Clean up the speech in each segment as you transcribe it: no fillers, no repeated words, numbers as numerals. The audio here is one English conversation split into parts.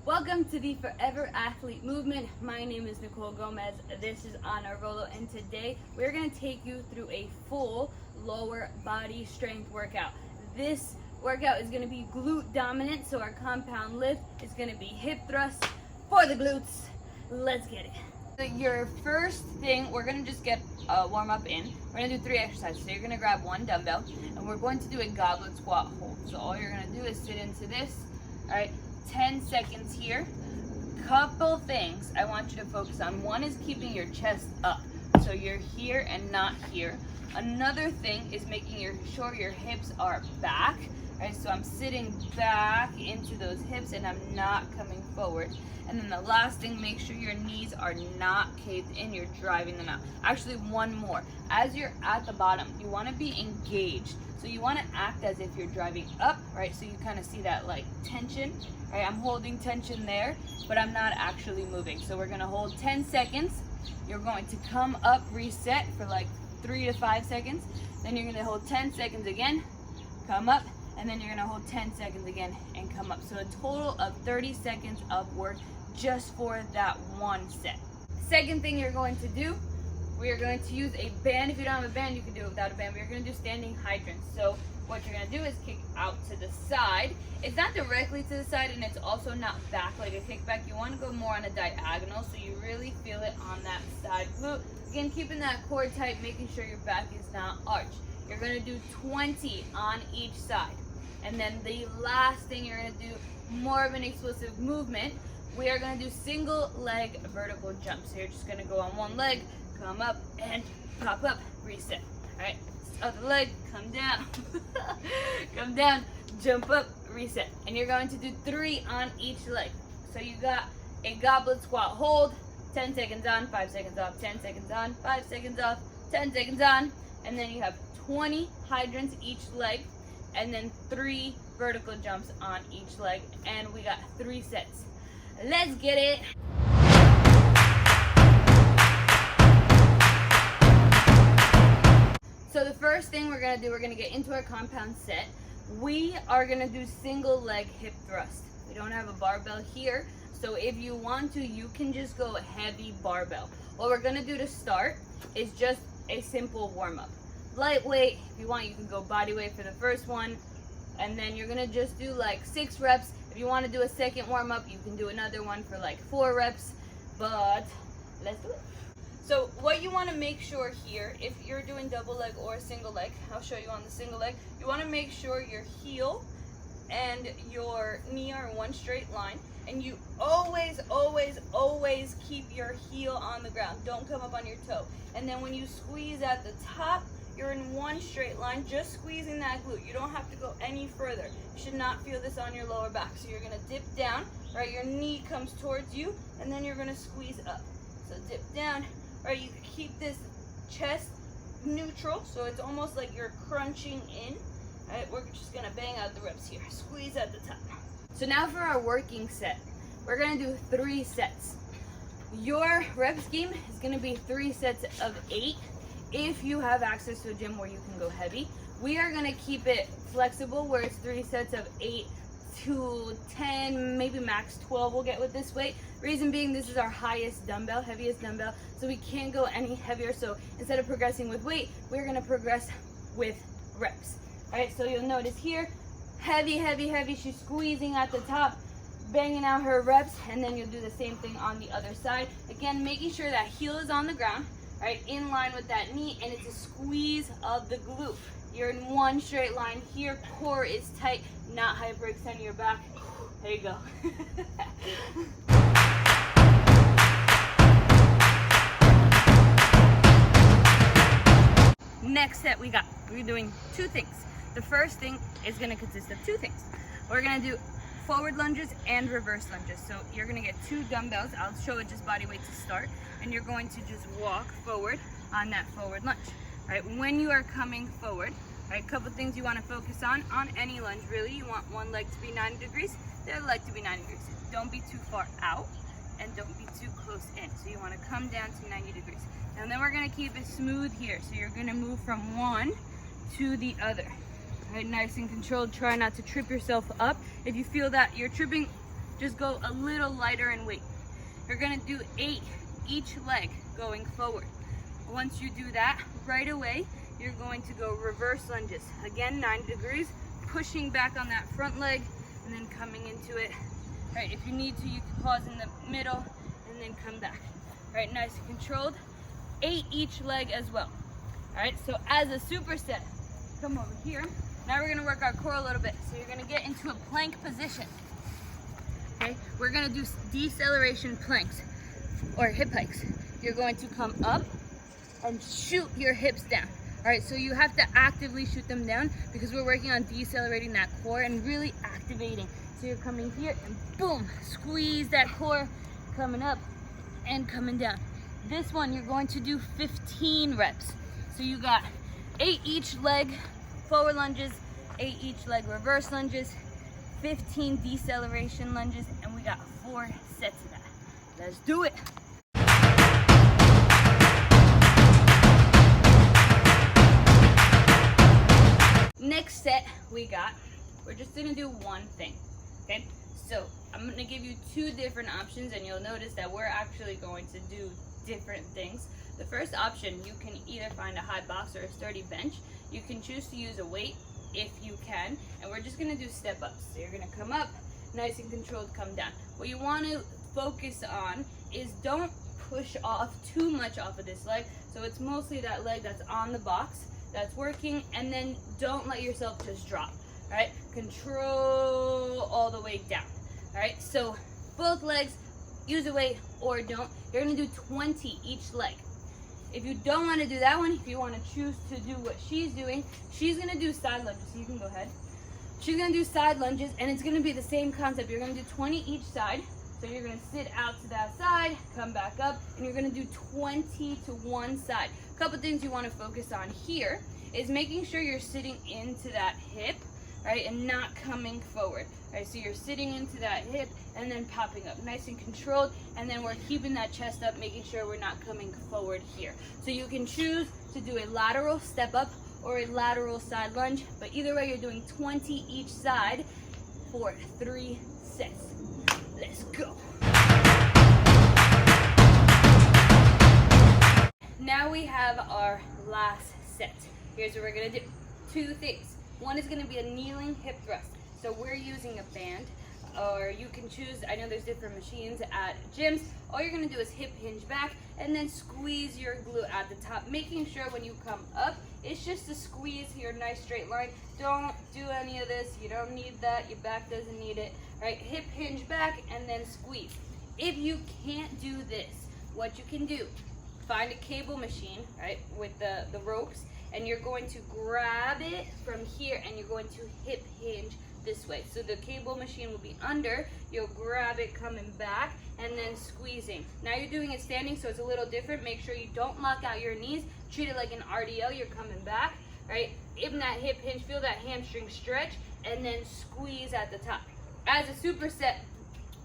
Welcome to the Forever Athlete Movement. My name is Nicole Gomez. This is Ana Rolo, and today we're going to take you through a full lower body strength workout. This workout is going to be glute dominant, so our compound lift is going to be hip thrust for the glutes. Let's get it. So your first thing, we're going to just get a warm up in. We're going to do 3 exercises. So you're going to grab one dumbbell, and we're going to do a goblet squat hold. So all you're going to do is sit into this. All right, 10 seconds here. Couple things I want you to focus on. One is keeping your chest up, so you're here and not here. Another thing is making sure your hips are back. Right, so I'm sitting back into those hips and I'm not coming forward. And then the last thing, make sure your knees are not caved in, you're driving them out. Actually, one more. As you're at the bottom, you want to be engaged. So you want to act as if you're driving up, right? So you kind of see that like tension, right? I'm holding tension there, but I'm not actually moving. So we're going to hold 10 seconds. You're going to come up, reset for like 3 to 5 seconds. Then you're going to hold 10 seconds again, come up, and then you're going to hold 10 seconds again and come up. So a total of 30 seconds of work just for that one set. Second thing you're going to do, we are going to use a band. If you don't have a band, you can do it without a band. We're going to do standing hydrants. So what you're going to do is kick out to the side. It's not directly to the side, and it's also not back like a kickback. You want to go more on a diagonal so you really feel it on that side glute. Again, keeping that core tight, making sure your back is not arched. You're going to do 20 on each side. And then the last thing you're going to do, more of an explosive movement. We are going to do single leg vertical jumps. So you're just going to go on one leg, come up and pop up, reset. All right, other leg, come down, come down, jump up, reset. And you're going to do 3 on each leg. So you got a goblet squat hold, 10 seconds on, 5 seconds off, 10 seconds on, 5 seconds off, 10 seconds on. And then you have 20 hydrants each leg, and then 3 vertical jumps on each leg. And we got 3 sets. Let's get it. So the first thing we're gonna do, we're gonna get into our compound set. We are gonna do single leg hip thrust. We don't have a barbell here, so if you want to, you can just go heavy barbell. What we're gonna do to start is just a simple warm up. Lightweight, if you want, you can go body weight for the first one, and then you're gonna just do like 6 reps. If you want to do a second warm up, you can do another one for like 4 reps, but let's do it. So what you want to make sure here, if you're doing double leg or single leg, I'll show you on the single leg, you want to make sure your heel and your knee are in one straight line, and you always keep your heel on the ground. Don't come up on your toe. And then when you squeeze at the top, you're in one straight line, just squeezing that glute. You don't have to go any further. You should not feel this on your lower back. So you're gonna dip down, right? Your knee comes towards you, and then you're gonna squeeze up. So dip down, right? You keep this chest neutral, so it's almost like you're crunching in. All right, we're just gonna bang out the reps here. Squeeze at the top. So now for our working set, we're gonna do 3 sets. Your rep scheme is gonna be 3 sets of 8. If you have access to a gym where you can go heavy, we are gonna keep it flexible where it's 3 sets of 8 to 10, maybe max 12 we'll get with this weight. Reason being, this is our highest dumbbell, heaviest dumbbell, so we can't go any heavier. So instead of progressing with weight, we're gonna progress with reps. All right, so you'll notice here, heavy, she's squeezing at the top, banging out her reps, and then you'll do the same thing on the other side. Again, making sure that heel is on the ground, right, in line with that knee, and it's a squeeze of the glute. You're in one straight line here, core is tight, not hyperextending your back. There you go. Next set we're doing 2 things. The first thing is gonna consist of 2 things. We're gonna do forward lunges and reverse lunges. So you're gonna get 2 dumbbells. I'll show it just body weight to start. And you're going to just walk forward on that forward lunge. Right, when you are coming forward, right, a couple things you want to focus on any lunge really. You want one leg to be 90 degrees, the other leg to be 90 degrees. Don't be too far out and don't be too close in. So you want to come down to 90 degrees. And then we're going to keep it smooth here. So you're going to move from one to the other. Right, nice and controlled. Try not to trip yourself up. If you feel that you're tripping, just go a little lighter in weight. You're gonna do 8 each leg going forward. Once you do that, right away, you're going to go reverse lunges. Again, 90 degrees, pushing back on that front leg and then coming into it. All right, if you need to, you can pause in the middle and then come back. All right, nice and controlled. 8 each leg as well. All right, so as a superset, come over here. Now we're gonna work our core a little bit. So you're gonna get into a plank position. Okay, we're gonna do deceleration planks or hip hikes. You're going to come up and shoot your hips down. All right, so you have to actively shoot them down because we're working on decelerating that core and really activating. So you're coming here and boom, squeeze that core, coming up and coming down. This one, you're going to do 15 reps. So you got 8 each leg forward lunges, 8 each leg reverse lunges, 15 deceleration lunges, and we got 4 sets of that. Let's do it. Next set we're just gonna do one thing, okay? So I'm gonna give you 2 different options, and you'll notice that we're actually going to do different things. The first option, you can either find a high box or a sturdy bench. You can choose to use a weight if you can, and we're just gonna do step ups. So you're gonna come up, nice and controlled, come down. What you wanna focus on is don't push off too much off of this leg. So it's mostly that leg that's on the box that's working, and then don't let yourself just drop, all right? Control all the way down, all right? So both legs, use a weight or don't. You're gonna do 20 each leg. If you don't wanna do that one, if you wanna choose to do what she's doing, she's gonna do side lunges, so you can go ahead. She's gonna do side lunges, and it's gonna be the same concept. You're gonna do 20 each side. So you're gonna sit out to that side, come back up, and you're gonna do 20 to one side. A couple things you wanna focus on here is making sure you're sitting into that hip, right, and not coming forward. Right, so you're sitting into that hip and then popping up, nice and controlled, and then we're keeping that chest up, making sure we're not coming forward here. So you can choose to do a lateral step up or a lateral side lunge, but either way, you're doing 20 each side for 3 sets. Let's go. Now we have our last set. Here's what we're gonna do. 2 things. One is gonna be a kneeling hip thrust. So we're using a band, or you can choose, I know there's different machines at gyms. All you're gonna do is hip hinge back and then squeeze your glute at the top, making sure when you come up, it's just a squeeze here, nice straight line. Don't do any of this, you don't need that, your back doesn't need it. Right, hip hinge back and then squeeze. If you can't do this, what you can do, find a cable machine, right, with the ropes, and you're going to grab it from here and you're going to hip hinge this way. So the cable machine will be under, you'll grab it coming back and then squeezing. Now you're doing it standing, so it's a little different. Make sure you don't lock out your knees. Treat it like an RDL, you're coming back, right? In that hip hinge, feel that hamstring stretch and then squeeze at the top. As a superset,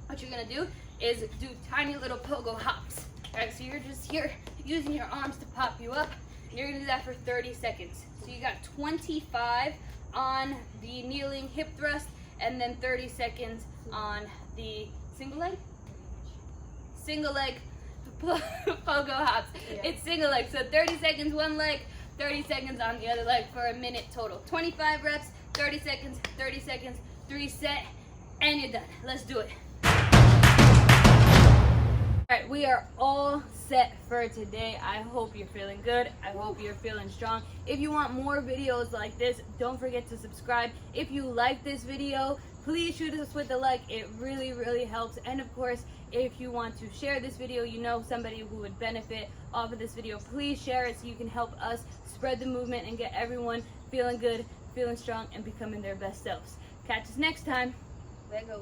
what you're gonna do is do tiny little pogo hops. All right, so you're just here using your arms to pop you up. And you're gonna do that for 30 seconds. So you got 25 on the kneeling hip thrust, and then 30 seconds on the single leg pogo hops. Yeah. It's single leg, so 30 seconds one leg, 30 seconds on the other leg for a minute total. 25 reps, 30 seconds, 3 set, and you're done. Let's do it. All right, we are all set for today. I hope you're feeling good. I hope you're feeling strong. If you want more videos like this, don't forget to subscribe. If you like this video, please shoot us with a like. It really, really helps. And of course, if you want to share this video, you know somebody who would benefit off of this video, please share it so you can help us spread the movement and get everyone feeling good, feeling strong, and becoming their best selves. Catch us next time. Let go.